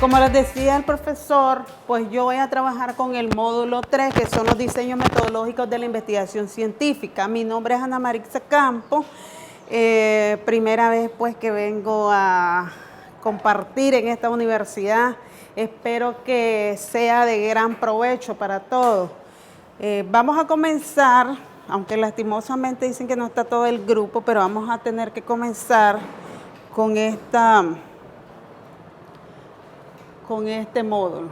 Como les decía el profesor, pues yo voy a trabajar con el módulo 3, que son los diseños metodológicos de la investigación científica. Mi nombre es Ana Marixa Campos. Primera vez pues que vengo a compartir en esta universidad. Espero que sea de gran provecho para todos. Vamos a comenzar, aunque lastimosamente dicen que no está todo el grupo, pero vamos a tener que comenzar con este módulo.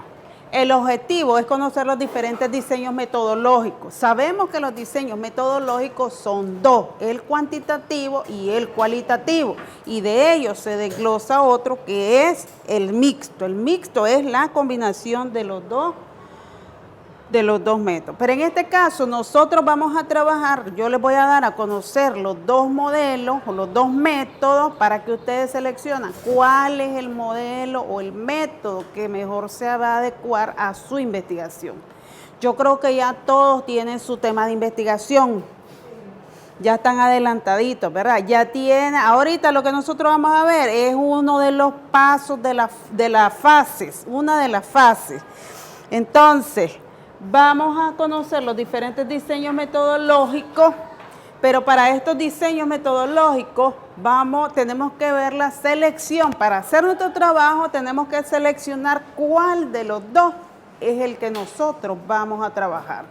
El objetivo es conocer los diferentes diseños metodológicos. Sabemos que los diseños metodológicos son dos, el cuantitativo y el cualitativo, y de ellos se desglosa otro que es el mixto. El mixto es la combinación de los dos métodos. Pero en este caso nosotros vamos a trabajar, yo les voy a dar a conocer los dos modelos o los dos métodos para que ustedes seleccionen cuál es el modelo o el método que mejor se va a adecuar a su investigación. Yo creo que ya todos tienen su tema de investigación, ya están adelantaditos, ¿verdad? Ya tienen, ahorita lo que nosotros vamos a ver es uno de los pasos de las fases, una de las fases. Entonces, vamos a conocer los diferentes diseños metodológicos, pero para estos diseños metodológicos tenemos que ver la selección. Para hacer nuestro trabajo tenemos que seleccionar cuál de los dos es el que nosotros vamos a trabajar.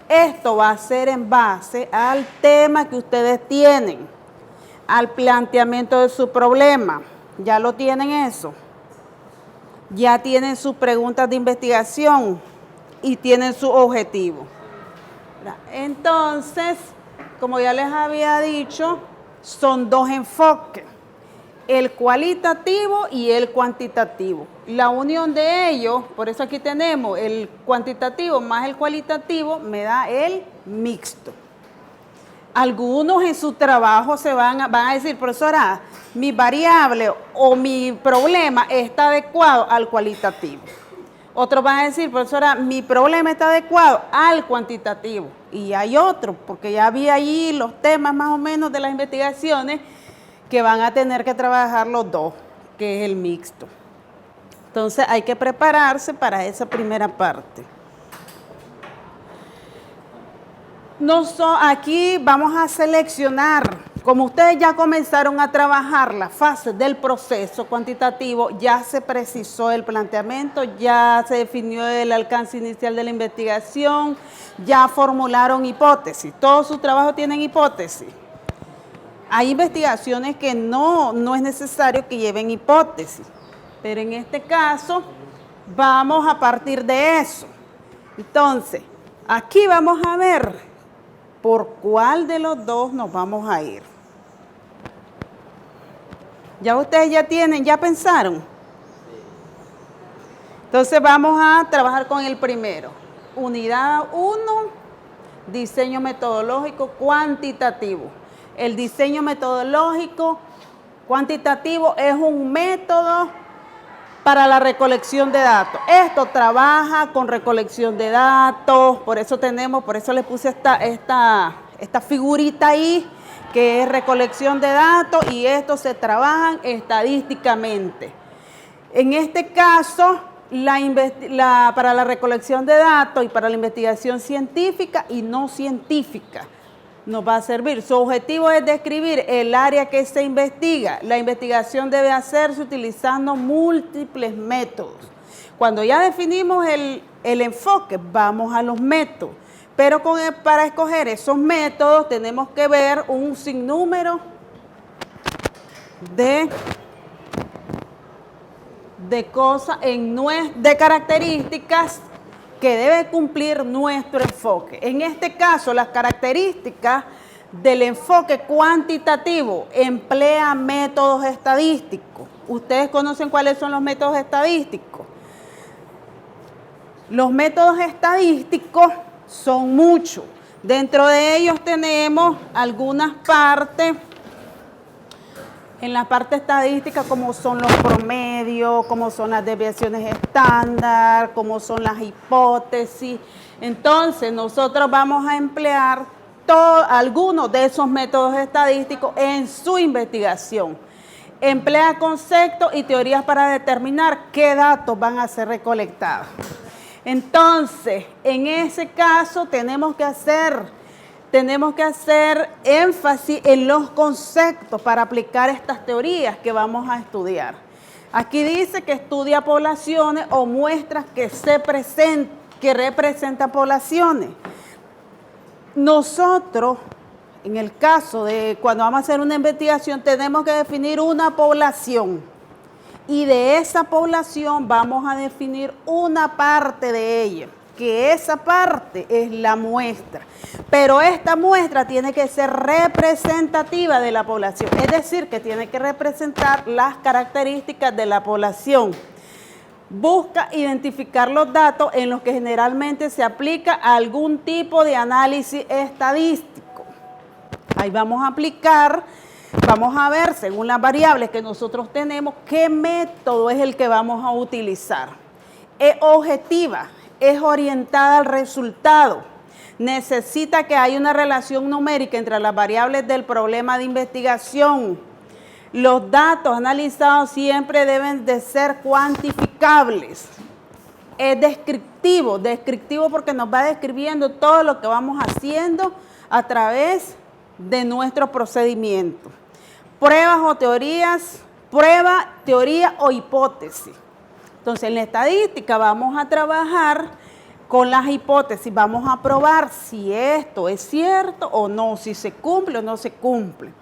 Esto va a ser en base al tema que ustedes tienen, al planteamiento de su problema. ¿Ya lo tienen eso? Ya tienen sus preguntas de investigación y tienen su objetivo. Entonces, como ya les había dicho, son dos enfoques, el cualitativo y el cuantitativo. La unión de ellos, por eso aquí tenemos el cuantitativo más el cualitativo, me da el mixto. Algunos en su trabajo van a decir, profesora, mi variable o mi problema está adecuado al cualitativo. Otros van a decir, profesora, mi problema está adecuado al cuantitativo. Y hay otros, porque ya vi allí los temas más o menos de las investigaciones que van a tener que trabajar los dos, que es el mixto. Entonces hay que prepararse para esa primera parte. Aquí vamos a seleccionar, como ustedes ya comenzaron a trabajar las fases del proceso cuantitativo, ya se precisó el planteamiento, ya se definió el alcance inicial de la investigación, ya formularon hipótesis, todo su trabajo tienen hipótesis. Hay investigaciones que no es necesario que lleven hipótesis, pero en este caso vamos a partir de eso. Entonces, aquí vamos a ver por cuál de los dos nos vamos a ir. Ya ustedes ya pensaron. Entonces vamos a trabajar con el primero. Unidad 1, diseño metodológico cuantitativo. El diseño metodológico cuantitativo es un método para la recolección de datos. Esto trabaja con recolección de datos, por eso les puse esta figurita ahí, que es recolección de datos, y esto se trabajan estadísticamente. En este caso, para la recolección de datos y para la investigación científica y no científica, nos va a servir. Su objetivo es describir el área que se investiga. La investigación debe hacerse utilizando múltiples métodos. Cuando ya definimos el enfoque, vamos a los métodos. Pero para escoger esos métodos tenemos que ver un sinnúmero de cosas, de características que debe cumplir nuestro enfoque. En este caso, las características del enfoque cuantitativo emplea métodos estadísticos. ¿Ustedes conocen cuáles son los métodos estadísticos? Los métodos estadísticos son muchos. Dentro de ellos tenemos algunas partes. En la parte estadística, como son los promedios, como son las desviaciones estándar, como son las hipótesis. Entonces, nosotros vamos a emplear algunos de esos métodos estadísticos en su investigación. Emplea conceptos y teorías para determinar qué datos van a ser recolectados. Entonces, en ese caso tenemos que hacer énfasis en los conceptos para aplicar estas teorías que vamos a estudiar. Aquí dice que estudia poblaciones o muestras que representan poblaciones. Nosotros, en el caso de cuando vamos a hacer una investigación, tenemos que definir una población. Y de esa población vamos a definir una parte de ella, que esa parte es la muestra. Pero esta muestra tiene que ser representativa de la población, es decir, que tiene que representar las características de la población. Busca identificar los datos en los que generalmente se aplica algún tipo de análisis estadístico. Ahí vamos a ver, según las variables que nosotros tenemos, qué método es el que vamos a utilizar. Es objetiva, es orientada al resultado. Necesita que haya una relación numérica entre las variables del problema de investigación. Los datos analizados siempre deben de ser cuantificables. Es descriptivo porque nos va describiendo todo lo que vamos haciendo a través de nuestro procedimiento. Pruebas o teorías, prueba, teoría o hipótesis. Entonces, en la estadística vamos a trabajar con las hipótesis, vamos a probar si esto es cierto o no, si se cumple o no se cumple.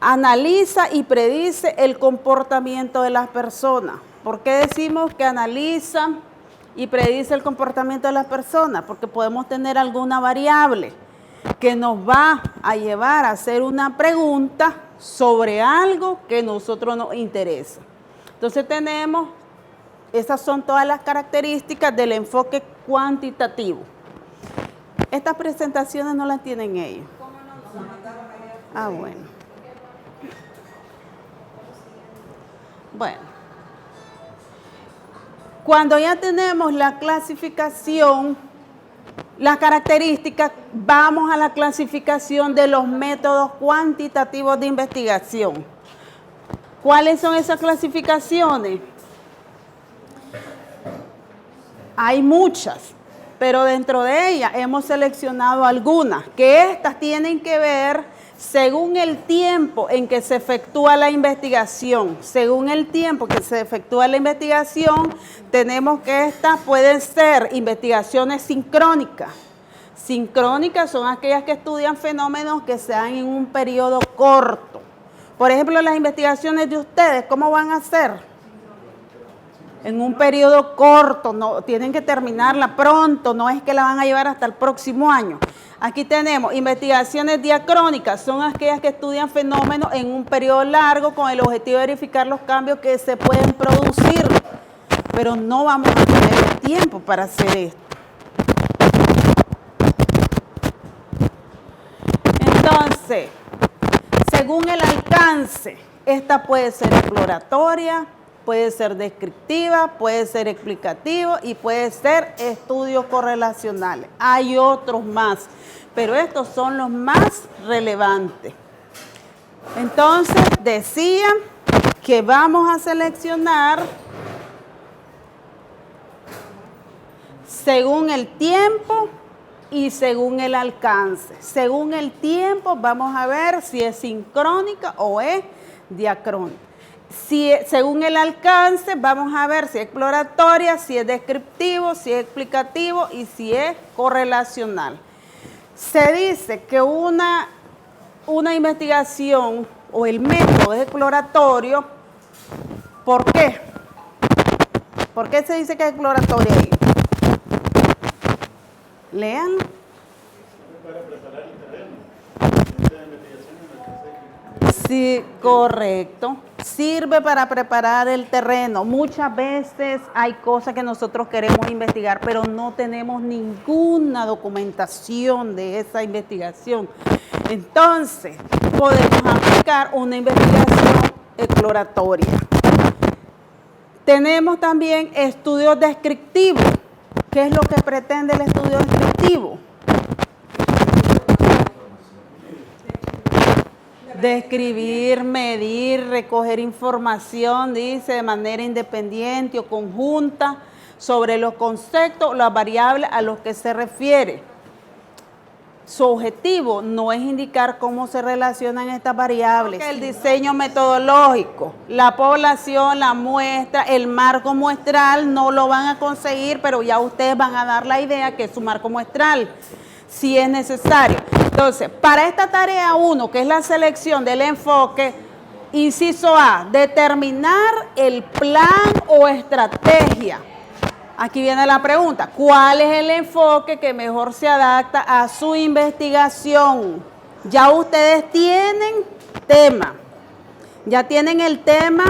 Analiza y predice el comportamiento de las personas. ¿Por qué decimos que analiza y predice el comportamiento de las personas? Porque podemos tener alguna variable que nos va a llevar a hacer una pregunta sobre algo que a nosotros nos interesa. Entonces esas son todas las características del enfoque cuantitativo. Estas presentaciones no las tienen ellos. Ah, bueno. Bueno, cuando ya tenemos la clasificación, las características, vamos a la clasificación de los métodos cuantitativos de investigación. ¿Cuáles son esas clasificaciones? Hay muchas, pero dentro de ellas hemos seleccionado algunas, que estas tienen que ver según el tiempo en que se efectúa la investigación. Según el tiempo que se efectúa la investigación, tenemos que estas pueden ser investigaciones sincrónicas. Sincrónicas son aquellas que estudian fenómenos que se dan en un periodo corto. Por ejemplo, las investigaciones de ustedes, ¿cómo van a ser? En un periodo corto, no, tienen que terminarla pronto, no es que la van a llevar hasta el próximo año. Aquí tenemos investigaciones diacrónicas, son aquellas que estudian fenómenos en un periodo largo con el objetivo de verificar los cambios que se pueden producir, pero no vamos a tener el tiempo para hacer esto. Entonces, según el alcance, esta puede ser exploratoria, puede ser descriptiva, puede ser explicativo y puede ser estudios correlacionales. Hay otros más, pero estos son los más relevantes. Entonces, decía que vamos a seleccionar según el tiempo y según el alcance. Según el tiempo, vamos a ver si es sincrónica o es diacrónica. Según el alcance, vamos a ver si es exploratoria, si es descriptivo, si es explicativo y si es correlacional. Se dice que una investigación o el método es exploratorio. ¿Por qué? ¿Por qué se dice que es exploratorio ahí? Lean. Para preparar el terreno. Sí, correcto. Sirve para preparar el terreno. Muchas veces hay cosas que nosotros queremos investigar, pero no tenemos ninguna documentación de esa investigación. Entonces, podemos aplicar una investigación exploratoria. Tenemos también estudios descriptivos. ¿Qué es lo que pretende el estudio descriptivo? Describir, medir, recoger información, dice, de manera independiente o conjunta sobre los conceptos o las variables a los que se refiere. Su objetivo no es indicar cómo se relacionan estas variables. El diseño metodológico, la población, la muestra, el marco muestral no lo van a conseguir, pero ya ustedes van a dar la idea que es su marco muestral, si es necesario. Entonces, para esta tarea 1, que es la selección del enfoque, inciso A, determinar el plan o estrategia. Aquí viene la pregunta, ¿cuál es el enfoque que mejor se adapta a su investigación? Ya ustedes tienen tema, ya tienen el tema,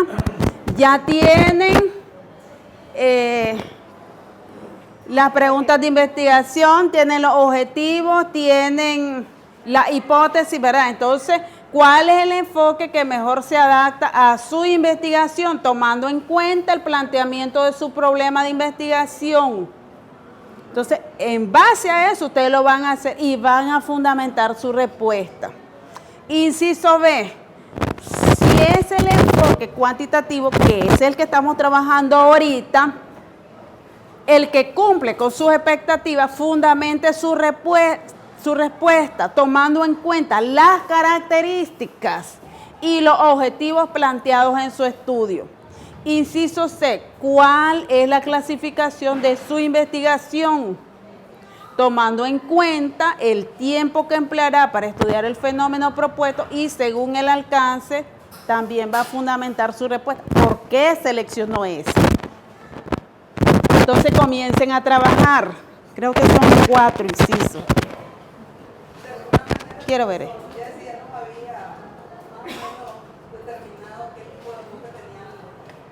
ya tienen las preguntas de investigación, tienen los objetivos, tienen la hipótesis, ¿verdad? Entonces, ¿cuál es el enfoque que mejor se adapta a su investigación, tomando en cuenta el planteamiento de su problema de investigación? Entonces, en base a eso, ustedes lo van a hacer y van a fundamentar su respuesta. Inciso B, si es el enfoque cuantitativo, que es el que estamos trabajando ahorita, el que cumple con sus expectativas, fundamente su respuesta, tomando en cuenta las características y los objetivos planteados en su estudio. Inciso C, ¿cuál es la clasificación de su investigación? Tomando en cuenta el tiempo que empleará para estudiar el fenómeno propuesto y según el alcance, también va a fundamentar su respuesta. ¿Por qué seleccionó ese? Entonces comiencen a trabajar. Creo que son 4 incisos. Quiero ver.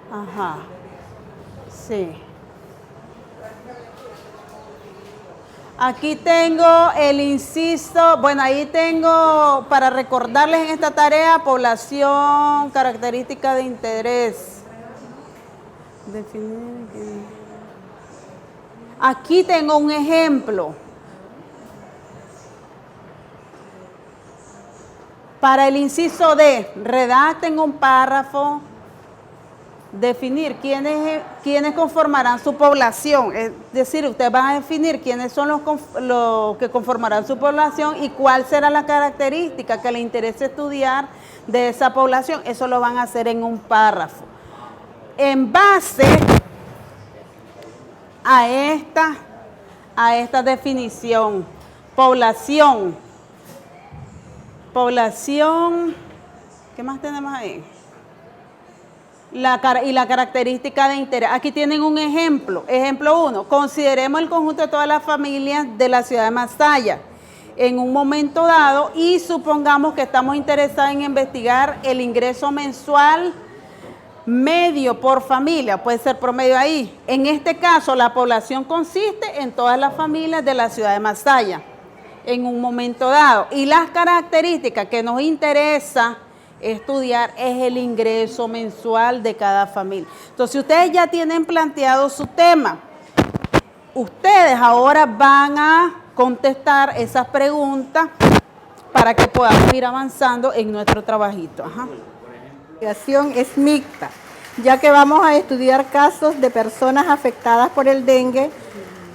Ajá. Sí. Aquí tengo el inciso, bueno, ahí tengo para recordarles en esta tarea, población, característica de interés. Definir. Aquí tengo un ejemplo. Para el inciso D, redacten un párrafo, definir quiénes conformarán su población. Es decir, ustedes van a definir quiénes son los que conformarán su población y cuál será la característica que les interese estudiar de esa población. Eso lo van a hacer en un párrafo. En base a esta definición, población, ¿qué más tenemos ahí? Y la característica de interés. Aquí tienen un ejemplo. Ejemplo 1. Consideremos el conjunto de todas las familias de la ciudad de Masaya en un momento dado y supongamos que estamos interesados en investigar el ingreso mensual medio por familia, puede ser promedio ahí. En este caso, la población consiste en todas las familias de la ciudad de Masaya en un momento dado. Y las características que nos interesa estudiar es el ingreso mensual de cada familia. Entonces, ustedes ya tienen planteado su tema. Ustedes ahora van a contestar esas preguntas para que podamos ir avanzando en nuestro trabajito. Ajá. La investigación es mixta, ya que vamos a estudiar casos de personas afectadas por el dengue.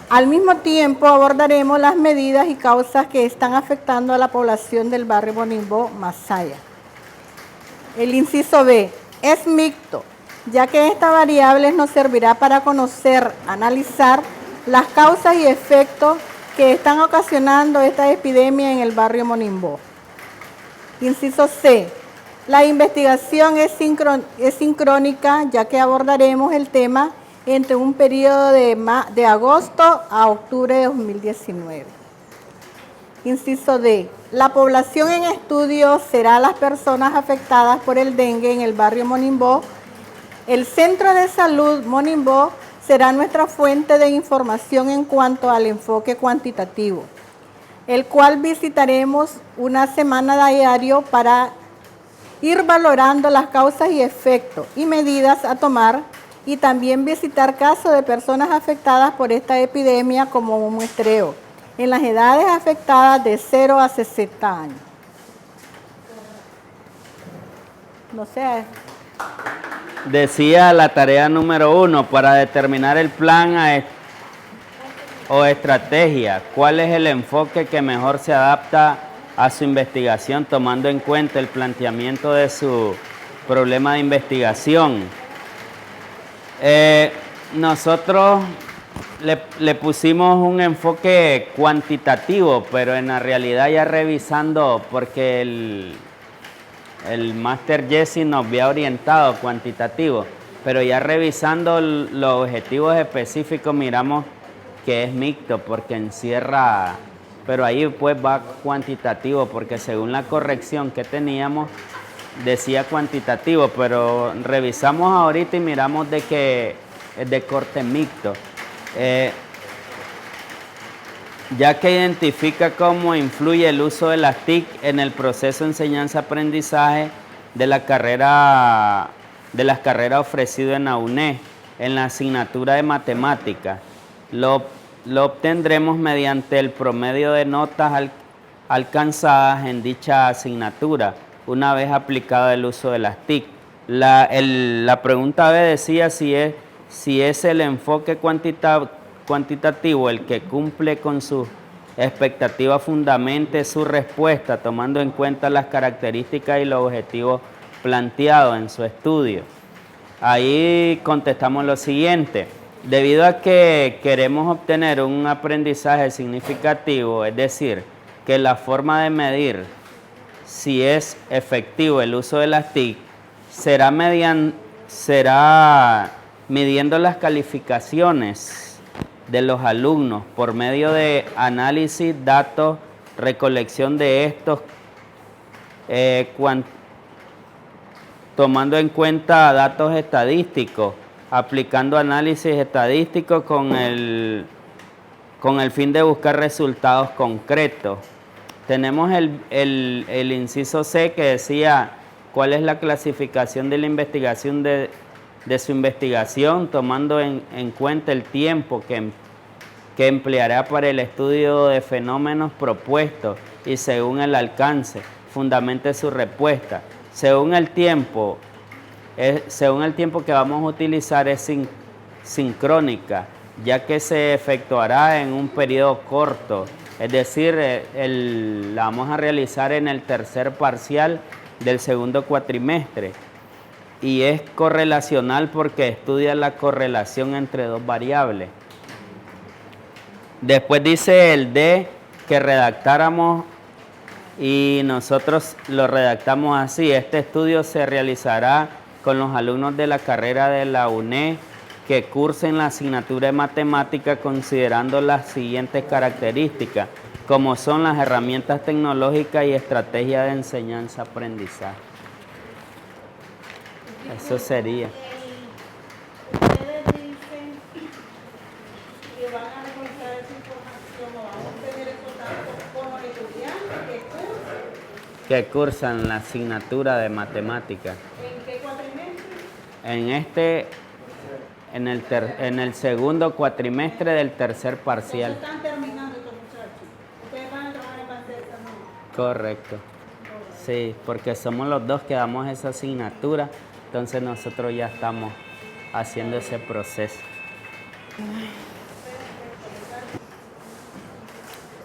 Al mismo tiempo abordaremos las medidas y causas que están afectando a la población del barrio Monimbó, Masaya. El inciso B es mixto, ya que esta variable nos servirá para conocer, analizar las causas y efectos que están ocasionando esta epidemia en el barrio Monimbó. Inciso C. La investigación es sincrónica, ya que abordaremos el tema entre un periodo de agosto a octubre de 2019. Inciso D. La población en estudio será las personas afectadas por el dengue en el barrio Monimbó. El Centro de Salud Monimbó será nuestra fuente de información en cuanto al enfoque cuantitativo, el cual visitaremos una semana diario para ir valorando las causas y efectos y medidas a tomar y también visitar casos de personas afectadas por esta epidemia como un muestreo en las edades afectadas de 0 a 60 años. no sé. Decía la tarea número 1, para determinar el plan o estrategia, ¿cuál es el enfoque que mejor se adapta a su investigación, tomando en cuenta el planteamiento de su problema de investigación? Nosotros le pusimos un enfoque cuantitativo, pero en la realidad ya revisando, porque el máster Jesse nos había orientado cuantitativo, pero ya revisando los objetivos específicos miramos que es mixto porque encierra, pero ahí pues va cuantitativo porque según la corrección que teníamos decía cuantitativo, pero revisamos ahorita y miramos de que es de corte mixto. Ya que identifica cómo influye el uso de las TIC en el proceso de enseñanza-aprendizaje de las carreras ofrecidas en la UNED, en la asignatura de matemáticas. Lo obtendremos mediante el promedio de notas alcanzadas en dicha asignatura, una vez aplicado el uso de las TIC. La pregunta B decía si es el enfoque cuantitativo el que cumple con sus expectativas, fundamente su respuesta, tomando en cuenta las características y los objetivos planteados en su estudio. Ahí contestamos lo siguiente: debido a que queremos obtener un aprendizaje significativo, es decir, que la forma de medir si es efectivo el uso de las TIC será midiendo las calificaciones de los alumnos por medio de análisis, datos, recolección de estos, tomando en cuenta datos estadísticos, aplicando análisis estadístico con el fin de buscar resultados concretos. Tenemos el inciso C que decía cuál es la clasificación de la investigación de su investigación, tomando en cuenta el tiempo que empleará para el estudio de fenómenos propuestos y según el alcance, fundamente su respuesta. Según el tiempo que vamos a utilizar es sincrónica, ya que se efectuará en un periodo corto, es decir, la vamos a realizar en el tercer parcial del segundo cuatrimestre. Y es correlacional porque estudia la correlación entre dos variables. Después dice el D que redactáramos y nosotros lo redactamos así: este estudio se realizará con los alumnos de la carrera de la UNED que cursen la asignatura de matemática considerando las siguientes características, como son las herramientas tecnológicas y estrategias de enseñanza-aprendizaje. Eso sería. Ustedes dicen que van a recolectar esa información o van a obtener esos datos con los estudiantes Que cursan la asignatura de matemáticas. ¿En qué cuatrimestre? En el segundo cuatrimestre del tercer parcial. Entonces están terminando estos muchachos. Ustedes van a trabajar en base a esa norma. Correcto. Sí, porque somos los dos que damos esa asignatura, entonces nosotros ya estamos haciendo ese proceso.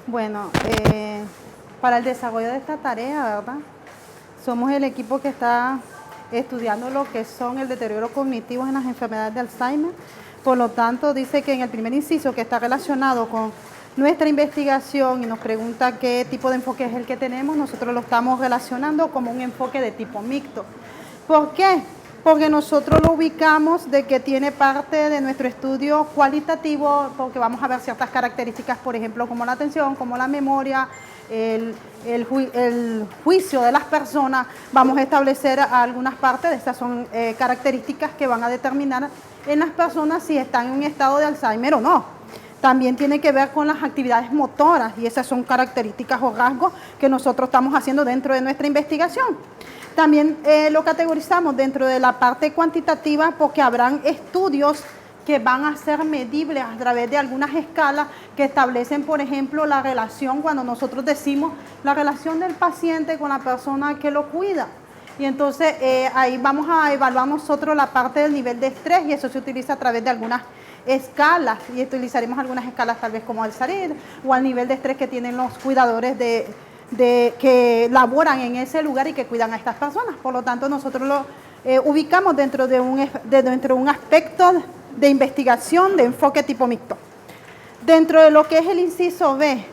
Bueno, para el desarrollo de esta tarea, ¿verdad? Somos el equipo que está estudiando lo que son el deterioro cognitivo en las enfermedades de Alzheimer. Por lo tanto, dice que en el primer inciso que está relacionado con nuestra investigación y nos pregunta qué tipo de enfoque es el que tenemos, nosotros lo estamos relacionando como un enfoque de tipo mixto. ¿Por qué? Porque nosotros lo ubicamos de que tiene parte de nuestro estudio cualitativo, porque vamos a ver ciertas características, por ejemplo, como la atención, como la memoria, el juicio de las personas. Vamos a establecer algunas partes de estas son características que van a determinar en las personas si están en un estado de Alzheimer o no. También tiene que ver con las actividades motoras y esas son características o rasgos que nosotros estamos haciendo dentro de nuestra investigación. También lo categorizamos dentro de la parte cuantitativa porque habrán estudios que van a ser medibles a través de algunas escalas que establecen, por ejemplo, la relación, cuando nosotros decimos la relación del paciente con la persona que lo cuida. Y entonces ahí vamos a evaluar nosotros la parte del nivel de estrés y eso se utiliza a través de algunas escalas y utilizaremos algunas escalas tal vez como el SARID o al nivel de estrés que tienen los cuidadores que laboran en ese lugar y que cuidan a estas personas. Por lo tanto, nosotros lo ubicamos dentro de un aspecto de investigación de enfoque tipo mixto. Dentro de lo que es el inciso B,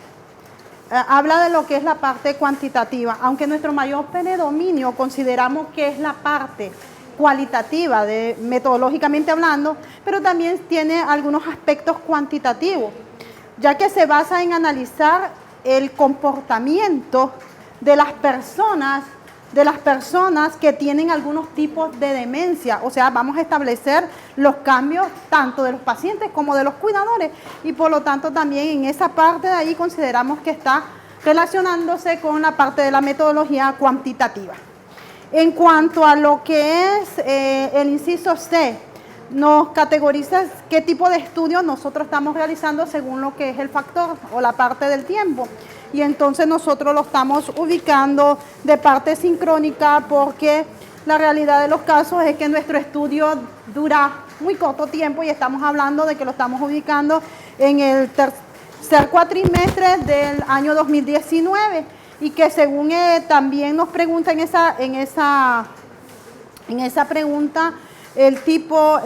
habla de lo que es la parte cuantitativa, aunque nuestro mayor predominio consideramos que es la parte cualitativa, metodológicamente hablando, pero también tiene algunos aspectos cuantitativos, ya que se basa en analizar el comportamiento de las personas que tienen algunos tipos de demencia. O sea, vamos a establecer los cambios tanto de los pacientes como de los cuidadores y por lo tanto también en esa parte de ahí consideramos que está relacionándose con la parte de la metodología cuantitativa. En cuanto a lo que es el inciso C, nos categoriza qué tipo de estudio nosotros estamos realizando según lo que es el factor o la parte del tiempo. Y entonces nosotros lo estamos ubicando de parte sincrónica porque la realidad de los casos es que nuestro estudio dura muy corto tiempo y estamos hablando de que lo estamos ubicando en el tercer cuatrimestre del año 2019 y que según también nos pregunta en esa pregunta el tipo,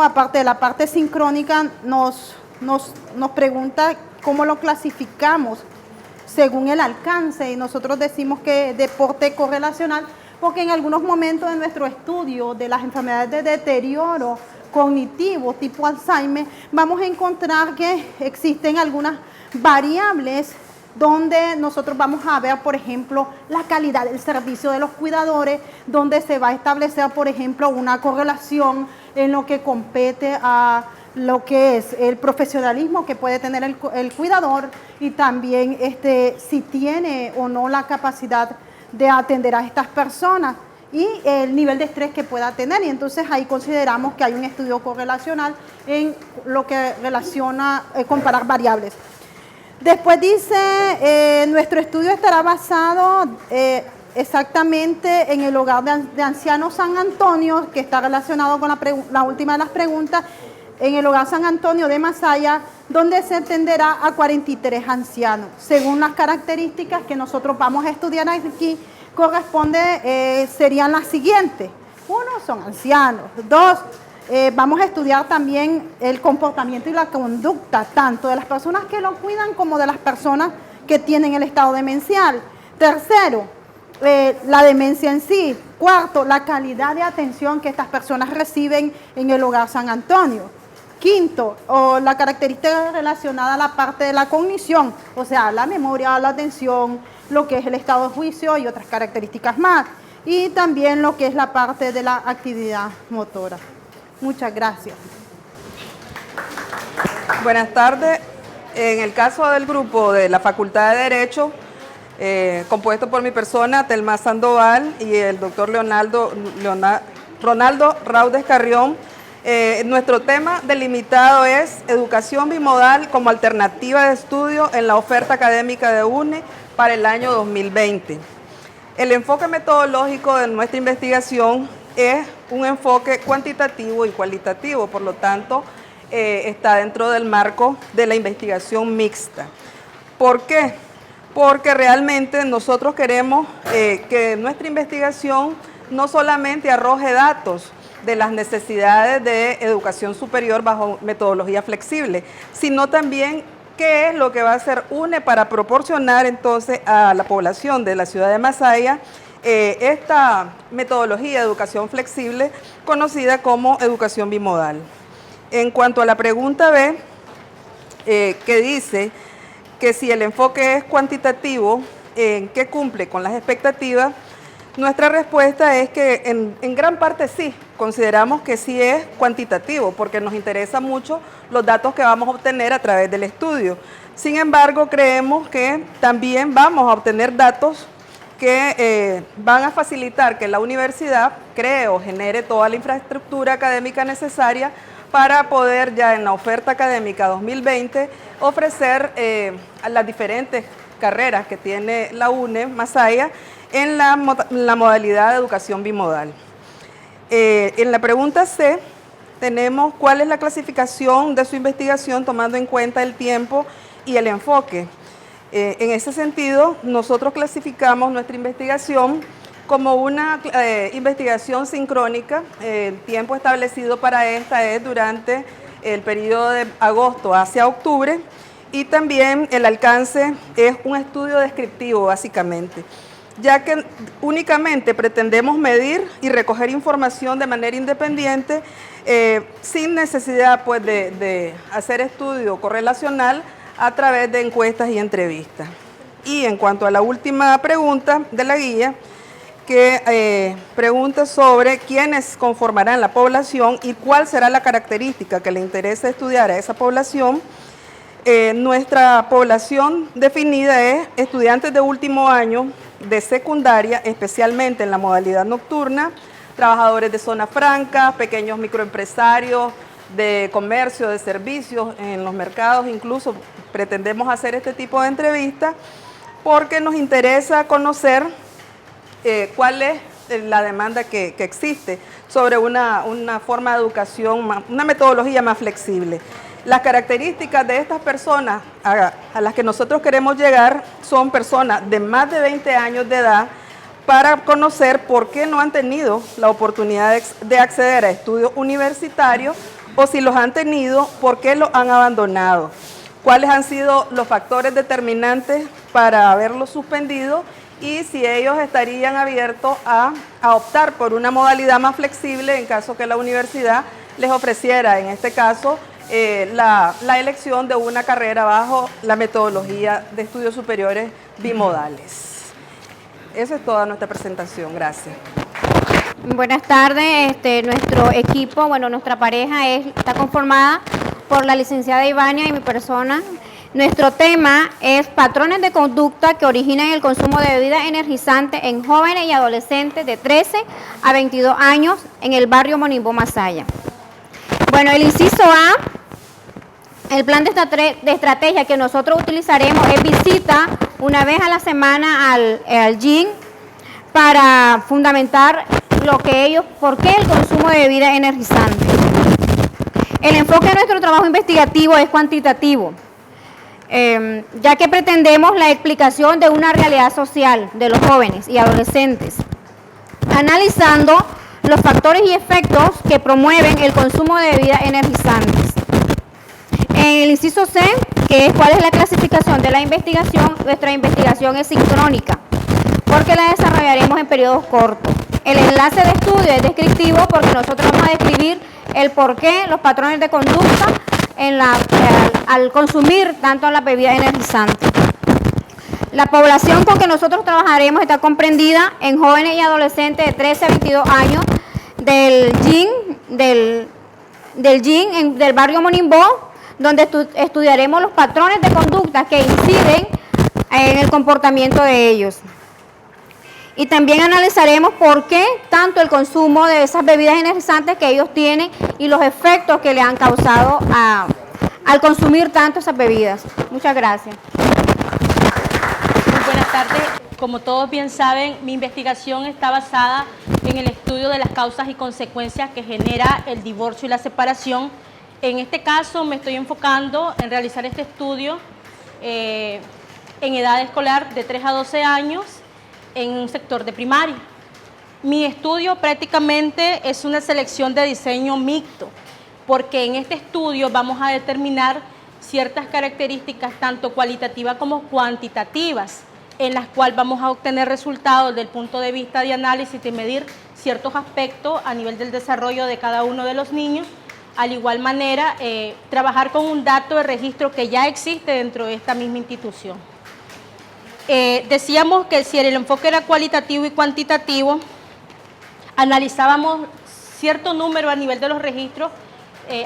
aparte de la parte sincrónica, nos pregunta cómo lo clasificamos según el alcance y nosotros decimos que deporte correlacional porque en algunos momentos de nuestro estudio de las enfermedades de deterioro cognitivo tipo Alzheimer vamos a encontrar que existen algunas variables donde nosotros vamos a ver, por ejemplo, la calidad del servicio de los cuidadores, donde se va a establecer, por ejemplo, una correlación en lo que compete a lo que es el profesionalismo que puede tener el cuidador y también si tiene o no la capacidad de atender a estas personas y el nivel de estrés que pueda tener. Y entonces ahí consideramos que hay un estudio correlacional en lo que relaciona comparar variables. Después dice, nuestro estudio estará basado exactamente en el hogar de ancianos San Antonio, que está relacionado con la última de las preguntas, en el hogar San Antonio de Masaya, donde se atenderá a 43 ancianos. Según las características que nosotros vamos a estudiar aquí, serían las siguientes. 1, son ancianos. 2, vamos a estudiar también el comportamiento y la conducta, tanto de las personas que lo cuidan como de las personas que tienen el estado demencial. 3, la demencia en sí. 4, la calidad de atención que estas personas reciben en el hogar San Antonio. 5, la característica relacionada a la parte de la cognición, o sea, la memoria, la atención, lo que es el estado de juicio y otras características más. Y también lo que es la parte de la actividad motora. Muchas gracias. Buenas tardes. En el caso del grupo de la Facultad de Derecho, compuesto por mi persona, Telma Sandoval, y el doctor Ronaldo Raudes Carrión, nuestro tema delimitado es educación bimodal como alternativa de estudio en la oferta académica de UNE para el año 2020. El enfoque metodológico de nuestra investigación es un enfoque cuantitativo y cualitativo, por lo tanto, está dentro del marco de la investigación mixta. ¿Por qué? Porque realmente nosotros queremos que nuestra investigación no solamente arroje datos de las necesidades de educación superior bajo metodología flexible, sino también qué es lo que va a hacer UNE para proporcionar entonces a la población de la ciudad de Masaya esta metodología de educación flexible conocida como educación bimodal. En cuanto a la pregunta B, que dice que si el enfoque es cuantitativo, ¿en qué cumple con las expectativas? Nuestra respuesta es que en gran parte sí, consideramos que sí es cuantitativo, porque nos interesa mucho los datos que vamos a obtener a través del estudio. Sin embargo, creemos que también vamos a obtener datos que van a facilitar que la universidad cree o genere toda la infraestructura académica necesaria para poder ya en la oferta académica 2020 ofrecer a las diferentes carreras que tiene la UNE Masaya en la modalidad de educación bimodal. En la pregunta C tenemos cuál es la clasificación de su investigación tomando en cuenta el tiempo y el enfoque. En ese sentido, nosotros clasificamos nuestra investigación como una investigación sincrónica. El tiempo establecido para esta es durante el periodo de agosto hacia octubre, y también el alcance es un estudio descriptivo básicamente, ya que únicamente pretendemos medir y recoger información de manera independiente sin necesidad pues, de hacer estudio correlacional a través de encuestas y entrevistas. Y en cuanto a la última pregunta de la guía, que pregunta sobre quiénes conformarán la población y cuál será la característica que le interesa estudiar a esa población. Nuestra población definida es estudiantes de último año de secundaria, especialmente en la modalidad nocturna, trabajadores de zona franca, pequeños microempresarios de comercio, de servicios, en los mercados incluso pretendemos hacer este tipo de entrevistas porque nos interesa conocer cuál es la demanda que existe sobre una forma de educación, una metodología más flexible. Las características de estas personas a las que nosotros queremos llegar son personas de más de 20 años de edad para conocer por qué no han tenido la oportunidad de acceder a estudios universitarios o si los han tenido, por qué los han abandonado, cuáles han sido los factores determinantes para haberlos suspendido y si ellos estarían abiertos a optar por una modalidad más flexible en caso que la universidad les ofreciera, en este caso, la elección de una carrera bajo la metodología de estudios superiores bimodales. Esa es toda nuestra presentación. Gracias. Buenas tardes. Nuestro equipo, nuestra pareja está conformada por la licenciada Ivania y mi persona. Nuestro tema es patrones de conducta que originan el consumo de bebidas energizantes en jóvenes y adolescentes de 13 a 22 años en el barrio Monimbó, Masaya. El inciso A, el plan de estrategia que nosotros utilizaremos es visita una vez a la semana al gym para fundamentar por qué el consumo de bebidas energizantes. El enfoque de nuestro trabajo investigativo es cuantitativo, ya que pretendemos la explicación de una realidad social de los jóvenes y adolescentes, analizando los factores y efectos que promueven el consumo de bebidas energizantes. En el inciso C, que es cuál es la clasificación de la investigación, nuestra investigación es sincrónica, porque la desarrollaremos en periodos cortos. El enlace de estudio es descriptivo porque nosotros vamos a describir el porqué, los patrones de conducta al consumir tanto las bebidas energizantes. La población con que nosotros trabajaremos está comprendida en jóvenes y adolescentes de 13 a 22 años del gym del barrio Monimbó, donde estudiaremos los patrones de conducta que inciden en el comportamiento de ellos. Y también analizaremos por qué tanto el consumo de esas bebidas energizantes que ellos tienen y los efectos que le han causado al consumir tanto esas bebidas. Muchas gracias. Muy buenas tardes. Como todos bien saben, mi investigación está basada en el estudio de las causas y consecuencias que genera el divorcio y la separación. En este caso me estoy enfocando en realizar este estudio en edad escolar de 3 a 12 años en un sector de primaria. Mi estudio prácticamente es una selección de diseño mixto, porque en este estudio vamos a determinar ciertas características tanto cualitativas como cuantitativas, en las cuales vamos a obtener resultados desde el punto de vista de análisis y medir ciertos aspectos a nivel del desarrollo de cada uno de los niños. Al igual manera, trabajar con un dato de registro que ya existe dentro de esta misma institución. Decíamos que si el enfoque era cualitativo y cuantitativo, analizábamos cierto número a nivel de los registros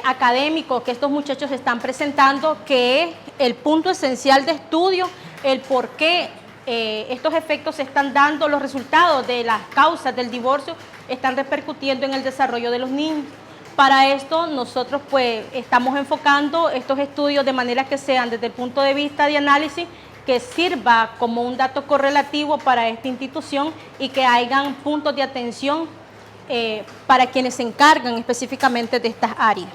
académicos que estos muchachos están presentando, que es el punto esencial de estudio, el por qué estos efectos se están dando, los resultados de las causas del divorcio están repercutiendo en el desarrollo de los niños. Para esto nosotros pues estamos enfocando estos estudios de manera que sean desde el punto de vista de análisis que sirva como un dato correlativo para esta institución y que hayan puntos de atención para quienes se encargan específicamente de estas áreas.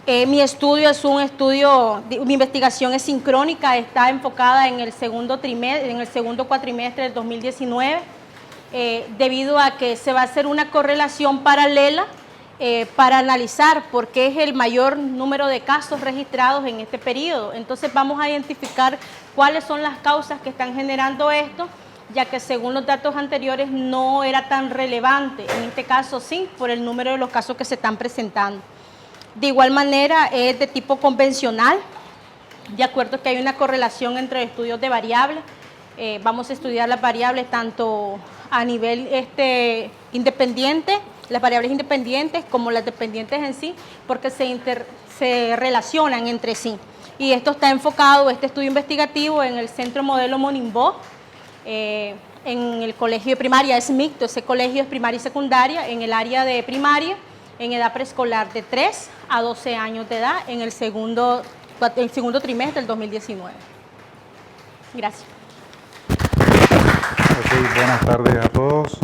Mi estudio es mi investigación es sincrónica, está enfocada en el segundo cuatrimestre del 2019, debido a que se va a hacer una correlación paralela para analizar por qué es el mayor número de casos registrados en este periodo. Entonces vamos a identificar cuáles son las causas que están generando esto, ya que según los datos anteriores no era tan relevante. En este caso sí, por el número de los casos que se están presentando. De igual manera es de tipo convencional, de acuerdo que hay una correlación entre estudios de variables. Vamos a estudiar las variables tanto a nivel independiente, las variables independientes como las dependientes en sí, porque se relacionan entre sí. Y esto está enfocado, este estudio investigativo, en el Centro Modelo Monimbó, en el colegio de primaria, es mixto, ese colegio es primaria y secundaria, en el área de primaria, en edad preescolar de 3 a 12 años de edad, en el segundo trimestre del 2019. Gracias. Ok, buenas tardes a todos.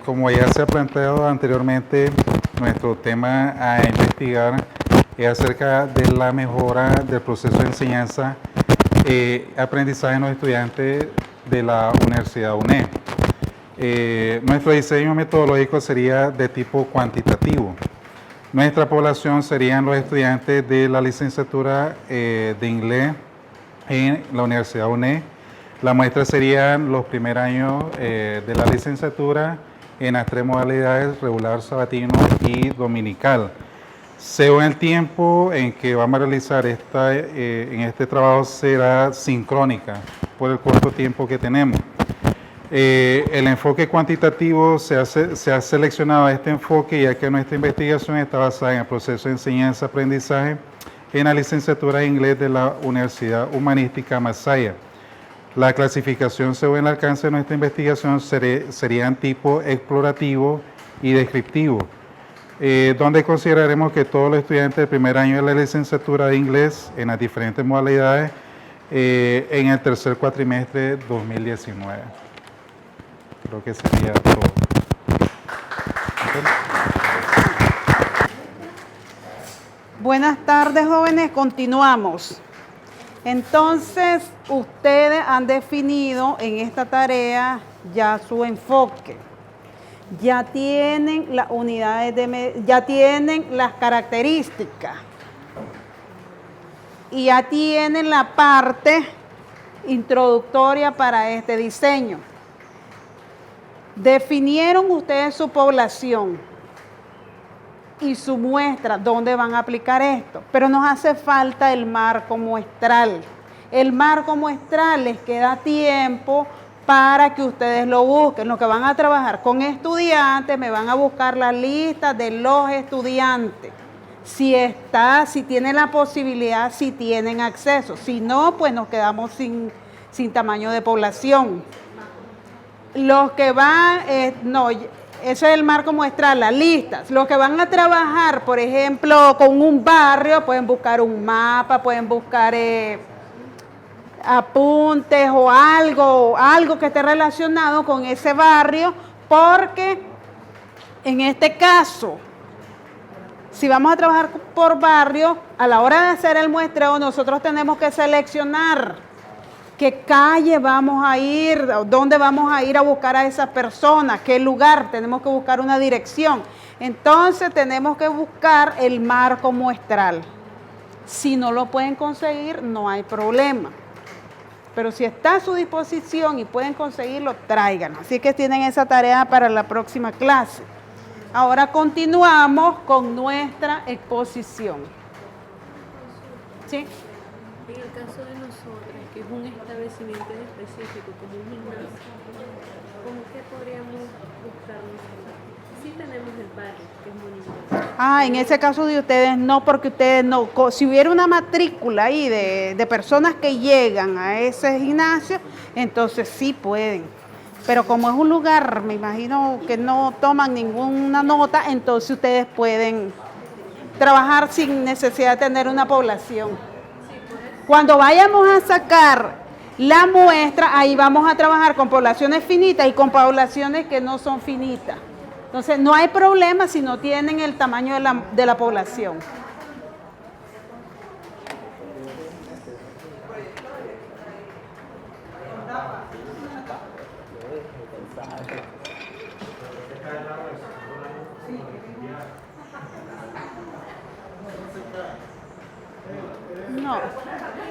Como ya se ha planteado anteriormente, nuestro tema a investigar es acerca de la mejora del proceso de enseñanza aprendizaje en los estudiantes de la Universidad UNED. Nuestro diseño metodológico sería de tipo cuantitativo. Nuestra población serían los estudiantes de la licenciatura de inglés en la Universidad UNED. La muestra serían los primeros años de la licenciatura en las 3 modalidades, regular, sabatino y dominical. Según el tiempo en que vamos a realizar en este trabajo será sincrónica por el corto tiempo que tenemos. El enfoque cuantitativo se ha seleccionado este enfoque ya que nuestra investigación está basada en el proceso de enseñanza-aprendizaje en la licenciatura de inglés de la Universidad Humanística Masaya. La clasificación según el alcance de nuestra investigación serían tipo explorativo y descriptivo, donde consideraremos que todos los estudiantes del primer año de la licenciatura de inglés en las diferentes modalidades en el tercer cuatrimestre 2019. Creo que sería todo. Buenas tardes, jóvenes. Continuamos. Entonces, ustedes han definido en esta tarea ya su enfoque. Ya tienen las unidades ya tienen las características. Y ya tienen la parte introductoria para este diseño. Definieron ustedes su población y su muestra, dónde van a aplicar esto, pero nos hace falta el marco muestral. El marco muestral les queda tiempo para que ustedes lo busquen. Los que van a trabajar con estudiantes, me van a buscar la lista de los estudiantes. Si tienen la posibilidad, si tienen acceso. Si no, pues nos quedamos sin tamaño de población. Los que van, eso es el marco muestral, las listas. Los que van a trabajar, por ejemplo, con un barrio, pueden buscar un mapa, pueden buscar apuntes o algo que esté relacionado con ese barrio, porque en este caso, si vamos a trabajar por barrio, a la hora de hacer el muestreo, nosotros tenemos que seleccionar qué calle vamos a ir, dónde vamos a ir a buscar a esas personas, qué lugar, tenemos que buscar una dirección. Entonces tenemos que buscar el marco muestral. Si no lo pueden conseguir, no hay problema. Pero si está a su disposición y pueden conseguirlo, tráiganlo. Así que tienen esa tarea para la próxima clase. Ahora continuamos con nuestra exposición. ¿Sí? En el caso de nosotros, que es un establecimiento específico como un gimnasio, ¿cómo que podríamos buscar nosotros? Sí tenemos el barrio, que es muy importante. En ese caso de ustedes no, porque ustedes no. Si hubiera una matrícula ahí de personas que llegan a ese gimnasio, entonces sí pueden. Pero como es un lugar, me imagino que no toman ninguna nota, entonces ustedes pueden trabajar sin necesidad de tener una población. Cuando vayamos a sacar La muestra, ahí vamos a trabajar con poblaciones finitas y con poblaciones que no son finitas. Entonces, no hay problema si no tienen el tamaño de la población. No,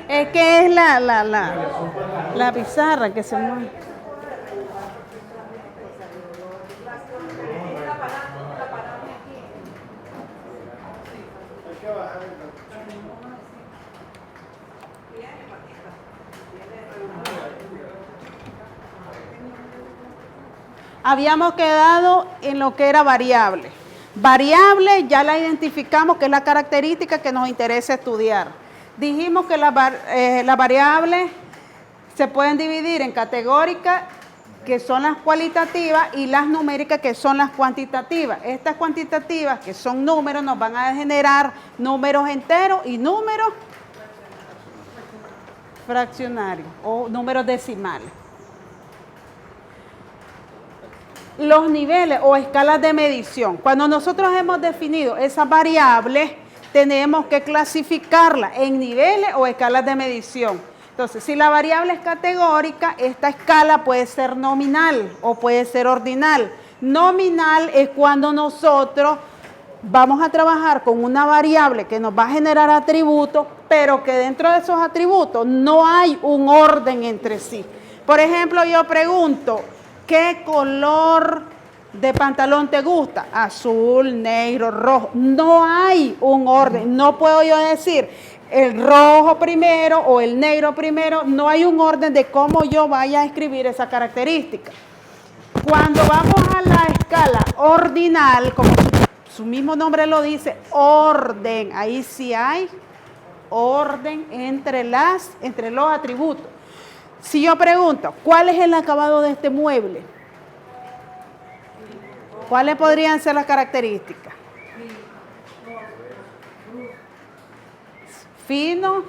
es que es la pizarra que se mueve. Habíamos quedado en lo que era variable. Variable ya la identificamos, que es la característica que nos interesa estudiar. Dijimos que las variables se pueden dividir en categóricas, que son las cualitativas, y las numéricas, que son las cuantitativas. Estas cuantitativas, que son números, nos van a generar números enteros y números fraccionarios o números decimales. Los niveles o escalas de medición. Cuando nosotros hemos definido esas variables, tenemos que clasificarlas en niveles o escalas de medición. Entonces, si la variable es categórica, esta escala puede ser nominal o puede ser ordinal. Nominal es cuando nosotros vamos a trabajar con una variable que nos va a generar atributos, pero que dentro de esos atributos no hay un orden entre sí. Por ejemplo, yo pregunto, ¿qué color de pantalón te gusta? Azul, negro, rojo. No hay un orden. No puedo yo decir el rojo primero o el negro primero. No hay un orden de cómo yo vaya a escribir esa característica. Cuando vamos a la escala ordinal, como su mismo nombre lo dice, orden. Ahí sí hay orden entre los atributos. Si yo pregunto, ¿cuál es el acabado de este mueble? ¿Cuáles podrían ser las características? Fino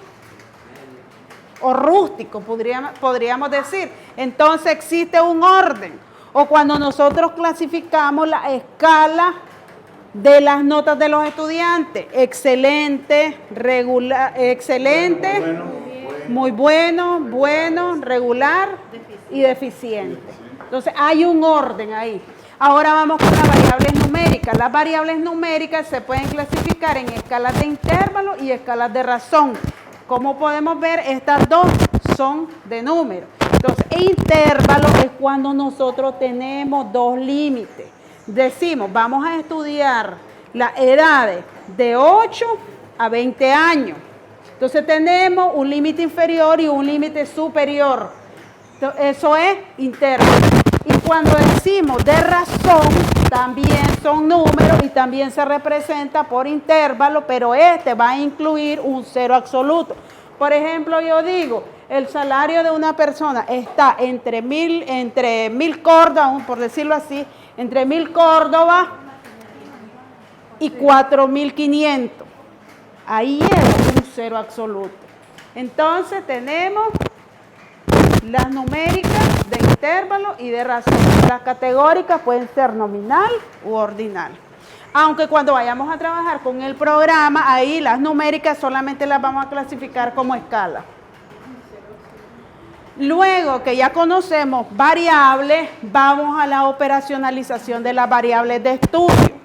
o rústico, podríamos decir. Entonces existe un orden. O cuando nosotros clasificamos la escala de las notas de los estudiantes, excelente, regular, excelente, muy bueno, bueno, regular y deficiente. Entonces hay un orden ahí. Ahora vamos con las variables numéricas. Las variables numéricas se pueden clasificar en escalas de intervalo y escalas de razón. Como podemos ver, estas dos son de número. Entonces, intervalo es cuando nosotros tenemos dos límites. Decimos, vamos a estudiar las edades de 8 a 20 años. Entonces tenemos un límite inferior y un límite superior. Eso es intervalo. Y cuando decimos de razón, también son números y también se representa por intervalo, pero este va a incluir un cero absoluto. Por ejemplo, yo digo, el salario de una persona está entre 1.000 córdobas, por decirlo así, entre 1.000 córdobas y 4.500. Ahí es un cero absoluto. Entonces tenemos las numéricas de intervalo y de razón. Las categóricas pueden ser nominal u ordinal. Aunque cuando vayamos a trabajar con el programa, ahí las numéricas solamente las vamos a clasificar como escala. Luego que ya conocemos variables, vamos a la operacionalización de las variables de estudio.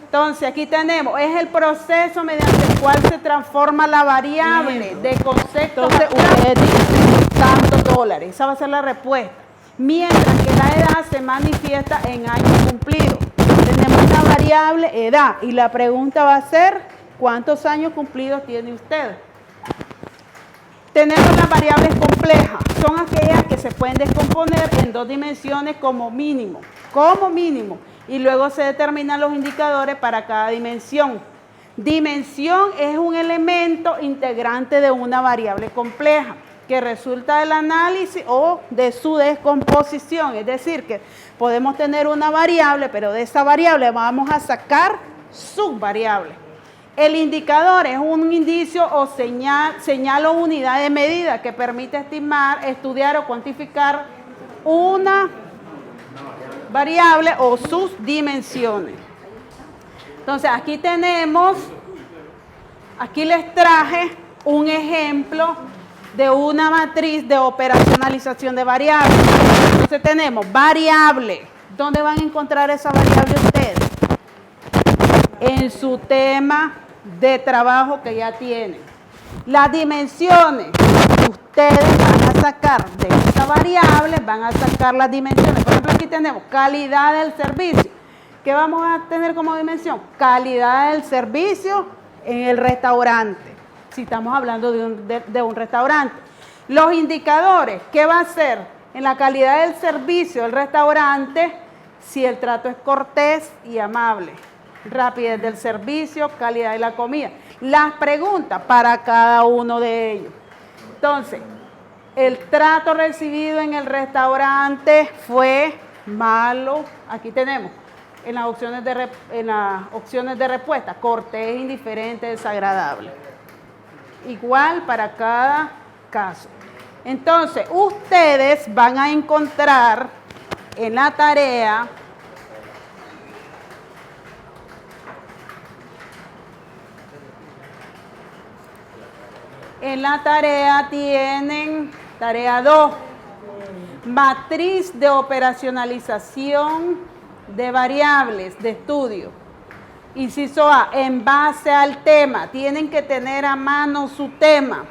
Entonces aquí tenemos, es el proceso mediante el cual se transforma la variable de concepto. Entonces ustedes dicen tantos dólares, esa va a ser la respuesta. Mientras que la edad se manifiesta en años cumplidos. Tenemos una variable edad y la pregunta va a ser, ¿cuántos años cumplidos tiene usted? Tenemos las variables complejas, son aquellas que se pueden descomponer en dos dimensiones como mínimo, y luego se determinan los indicadores para cada dimensión. Dimensión es un elemento integrante de una variable compleja que resulta del análisis o de su descomposición, es decir, que podemos tener una variable, pero de esa variable vamos a sacar subvariables. El indicador es un indicio o señal o unidad de medida que permite estimar, estudiar o cuantificar una variable o sus dimensiones. Entonces, aquí tenemos, aquí les traje un ejemplo de una matriz de operacionalización de variables. Entonces tenemos variable. ¿Dónde van a encontrar esa variable ustedes? En su tema de trabajo que ya tienen. Las dimensiones, ustedes van a sacar de esa variable, van a sacar las dimensiones. Por ejemplo, aquí tenemos calidad del servicio. ¿Qué vamos a tener como dimensión? Calidad del servicio en el restaurante. Si estamos hablando de un restaurante. Los indicadores, ¿qué va a ser en la calidad del servicio del restaurante? Si el trato es cortés y amable, rapidez del servicio, calidad de la comida. Las preguntas para cada uno de ellos. Entonces, el trato recibido en el restaurante fue malo. Aquí tenemos en las opciones de respuesta, cortés, indiferente, desagradable. Igual para cada caso. Entonces, ustedes van a encontrar en la tarea tienen tarea 2, matriz de operacionalización de variables de estudio. Inciso A, en base al tema, tienen que tener a mano su tema.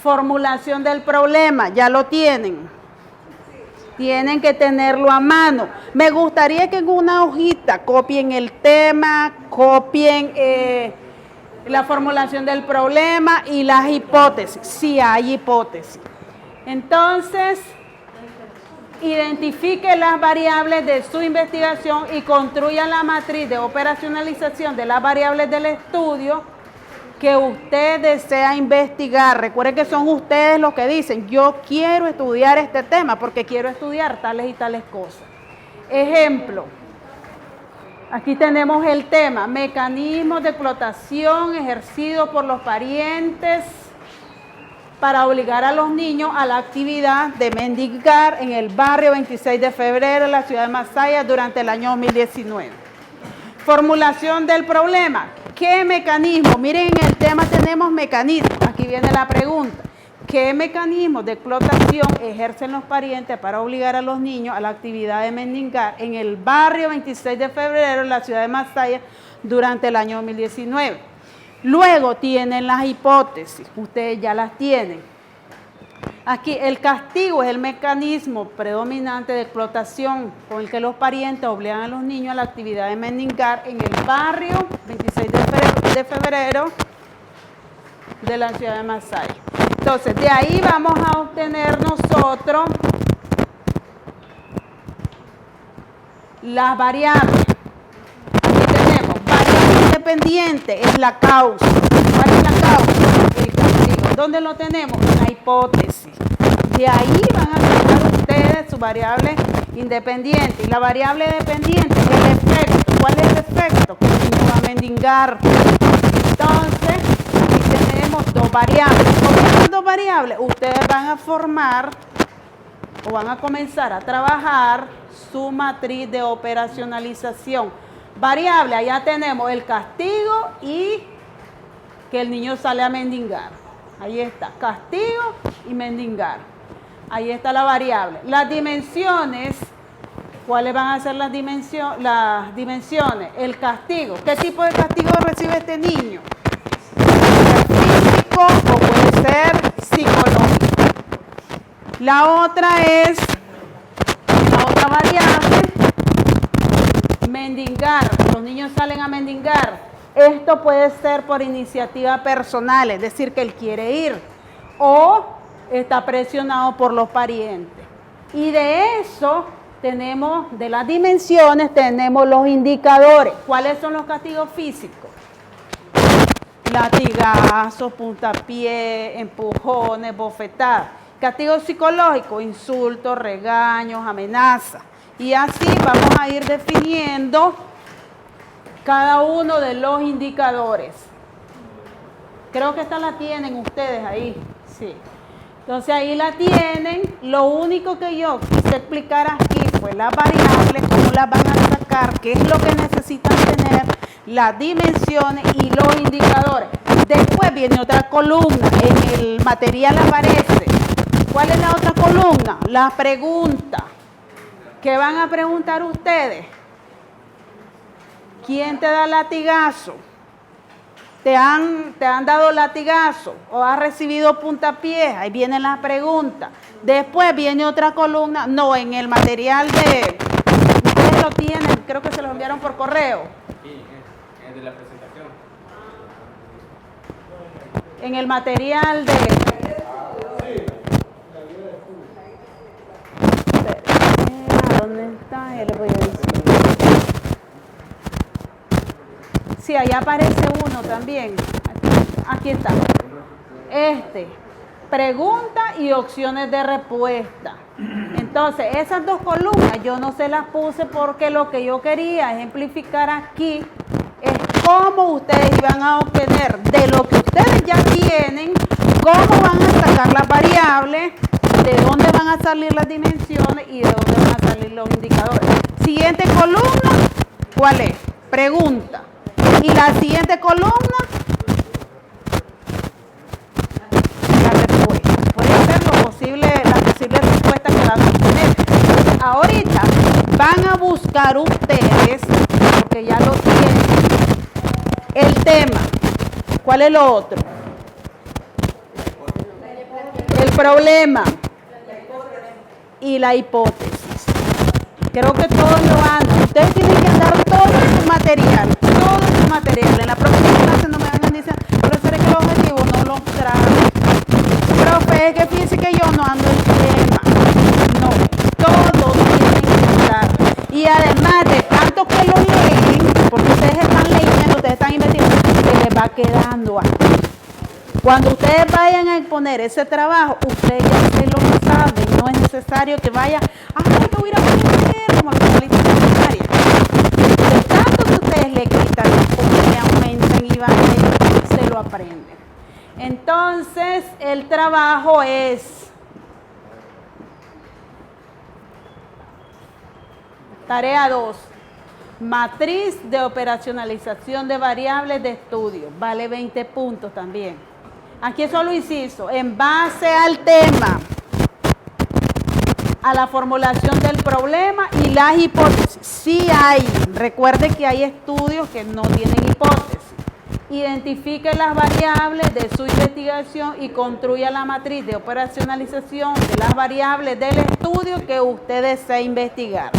Formulación del problema, ya lo tienen. Tienen que tenerlo a mano. Me gustaría que en una hojita copien el tema, copien la formulación del problema y las hipótesis, si hay hipótesis. Entonces, identifique las variables de su investigación y construya la matriz de operacionalización de las variables del estudio que usted desea investigar. Recuerden que son ustedes los que dicen, yo quiero estudiar este tema porque quiero estudiar tales y tales cosas. Ejemplo, aquí tenemos el tema, mecanismos de explotación ejercidos por los parientes para obligar a los niños a la actividad de mendigar en el barrio 26 de febrero en la ciudad de Masaya durante el año 2019. Formulación del problema. ¿Qué mecanismo? Miren, en el tema tenemos mecanismos. Aquí viene la pregunta. ¿Qué mecanismos de explotación ejercen los parientes para obligar a los niños a la actividad de mendigar en el barrio 26 de febrero en la ciudad de Masaya durante el año 2019? Luego tienen las hipótesis. Ustedes ya las tienen. Aquí el castigo es el mecanismo predominante de explotación con el que los parientes obligan a los niños a la actividad de mendigar en el barrio 26 de febrero de la ciudad de Masaya. Entonces, de ahí vamos a obtener nosotros las variables. Aquí tenemos variable independiente, es la causa. ¿Cuál es la causa? El castigo. ¿Dónde lo tenemos? En la hipótesis. De ahí van a sacar ustedes su variable independiente. Y la variable dependiente es el efecto. ¿Cuál es el efecto? Que el niño va a mendigar. Entonces, aquí tenemos dos variables. Con estas dos variables, ustedes van a formar o van a comenzar a trabajar su matriz de operacionalización. Variable, allá tenemos el castigo y que el niño sale a mendigar. Ahí está, castigo y mendigar. Ahí está la variable. Las dimensiones, ¿cuáles van a ser las dimensiones? El castigo. ¿Qué tipo de castigo recibe este niño? Físico o puede ser psicológico. La otra variable, mendigar. Los niños salen a mendigar. Esto puede ser por iniciativa personal, es decir, que él quiere ir, o está presionado por los parientes. Y de eso tenemos, de las dimensiones, tenemos los indicadores. ¿Cuáles son los castigos físicos? Latigazos, puntapié, empujones, bofetadas. Castigo psicológico, insultos, regaños, amenazas. Y así vamos a ir definiendo cada uno de los indicadores. Creo que esta la tienen ustedes ahí, sí. Entonces ahí la tienen. Lo único que yo quise explicar aquí fue las variables, cómo las van a sacar, qué es lo que necesitan tener, las dimensiones y los indicadores. Después viene otra columna, en el material aparece. ¿Cuál es la otra columna? La pregunta. ¿Qué van a preguntar ustedes? ¿Quién te da latigazo? ¿Te han dado latigazo o has recibido puntapié? Ahí viene la pregunta. Después viene otra columna. No, en el material de... Ustedes lo tienen, creo que se lo enviaron por correo. Sí, es de la presentación. En el material de... ¿Dónde está? Ya le voy a decir. Sí, ahí aparece uno también. Aquí está. Pregunta y opciones de respuesta. Entonces, esas dos columnas yo no se las puse porque lo que yo quería ejemplificar aquí es cómo ustedes iban a obtener de lo que ustedes ya tienen, cómo van a sacar las variables, de dónde van a salir las dimensiones y de dónde van a salir los indicadores. Siguiente columna, ¿cuál es? Pregunta. Y la siguiente columna, la respuesta. Puede ser lo posible, la posible respuesta que van a obtener. Ahorita van a buscar ustedes, porque ya lo tienen, el tema. ¿Cuál es lo otro? El problema y la hipótesis. Creo que todos lo andan. Ustedes tienen que dar todo su material. En la próxima clase no me van a decir, profesor, es que los objetivos no los traen. Profe, es que fíjense que yo no ando en tema. No, todos tienen que estar. Y además de tanto que lo leen, porque ustedes están leyendo, ustedes están investigando, se les va quedando ahí. Cuando ustedes vayan a exponer ese trabajo, ustedes ya se lo saben. No es necesario que vayan, yo voy a ir a aprender como los analistas secundarios. De tanto que ustedes le quitan, le aumentan y van, se lo aprenden. Entonces, el trabajo es tarea 2. Matriz de operacionalización de variables de estudio. Vale 20 puntos también. Aquí solo inciso, en base al tema, a la formulación del problema y las hipótesis. Sí hay, recuerde que hay estudios que no tienen hipótesis. Identifique las variables de su investigación y construya la matriz de operacionalización de las variables del estudio que usted desea investigar.